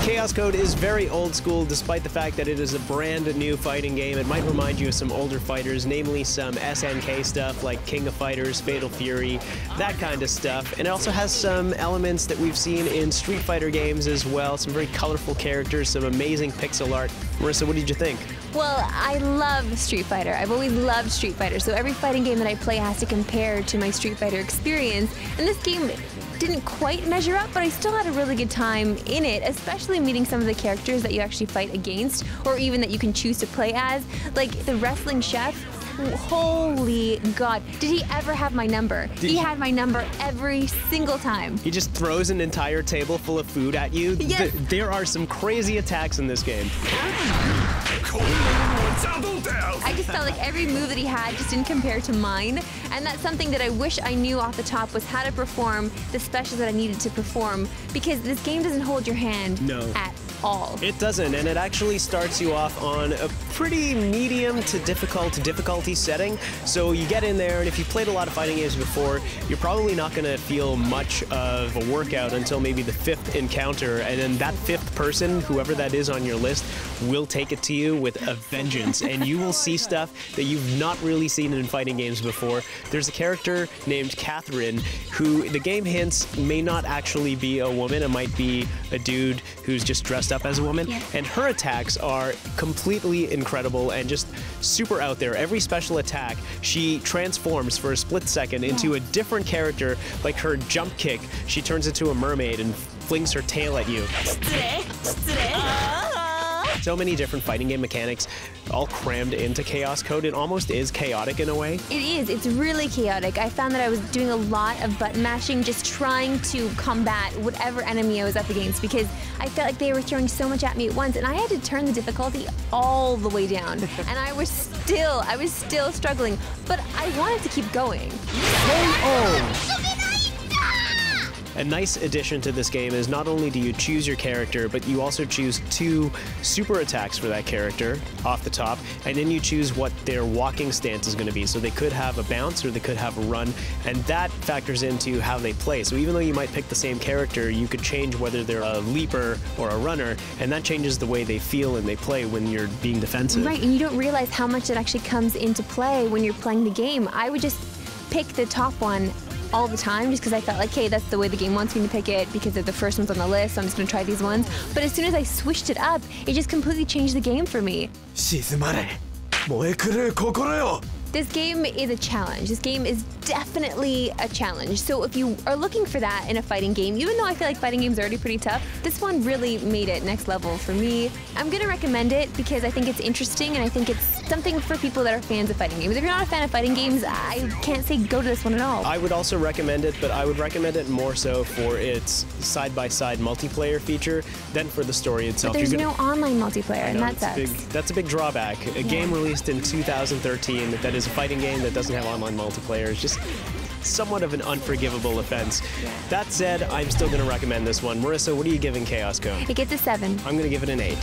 Chaos Code is very old school, despite the fact that it is a brand new fighting game. It might remind you of some older fighters, namely some SNK stuff like King of Fighters, Fatal Fury, that kind of stuff. And it also has some elements that we've seen in Street Fighter games as well, some very colorful characters, some amazing pixel art. Marissa, what did you think? Well, I love Street Fighter. I've always loved Street Fighter, so every fighting game that I play has to compare to my Street Fighter experience. And this game didn't quite measure up, but I still had a really good time in it, especially meeting some of the characters that you actually fight against, or even that you can choose to play as. Like the wrestling chef, holy God, did he ever have my number? He had my number every single time. He just throws an entire table full of food at you? Yes. There are some crazy attacks in this game. I just felt like every move that he had just didn't compare to mine, and that's something that I wish I knew off the top, was how to perform the specials that I needed to perform, because this game doesn't hold your hand at all. It doesn't, and it actually starts you off on a pretty medium to difficulty setting. So you get in there, and if you've played a lot of fighting games before, you're probably not going to feel much of a workout until maybe the 5th encounter, and then that 5th person, whoever that is on your list, will take it to you with a vengeance, and you will see stuff that you've not really seen in fighting games before. There's a character named Catherine who the game hints may not actually be a woman. It might be a dude who's just dressed up as a woman, and her attacks are completely incredible and just super out there. Every special attack, she transforms for a split second into a different character. Like her jump kick, she turns into a mermaid and flings her tail at you. So many different fighting game mechanics all crammed into Chaos Code. It almost is chaotic in a way. It is. It's really chaotic. I found that I was doing a lot of button mashing, just trying to combat whatever enemy I was up against, because I felt like they were throwing so much at me at once, and I had to turn the difficulty all the way down. And I was still struggling, but I wanted to keep going. A nice addition to this game is not only do you choose your character, but you also choose 2 super attacks for that character off the top, and then you choose what their walking stance is going to be. So they could have a bounce or they could have a run, and that factors into how they play. So even though you might pick the same character, you could change whether they're a leaper or a runner, and that changes the way they feel and they play when you're being defensive. Right, and you don't realize how much it actually comes into play when you're playing the game. I would just pick the top one all the time, just because I felt like, hey, that's the way the game wants me to pick it, because they're the first ones on the list, so I'm just going to try these ones. But as soon as I switched it up, it just completely changed the game for me. This game is a challenge. This game is definitely a challenge. So if you are looking for that in a fighting game, even though I feel like fighting games are already pretty tough, this one really made it next level for me. I'm gonna recommend it because I think it's interesting, and I think it's something for people that are fans of fighting games. If you're not a fan of fighting games, I can't say go to this one at all. I would also recommend it, but I would recommend it more so for its side-by-side multiplayer feature than for the story itself. But there's no online multiplayer, and that sucks. That's a big drawback. A game released in 2013 that is a fighting game that doesn't have online multiplayer is just somewhat of an unforgivable offense. That said, I'm still going to recommend this one. Marissa, what are you giving Chaos Code? It gets a 7. I'm going to give it an 8.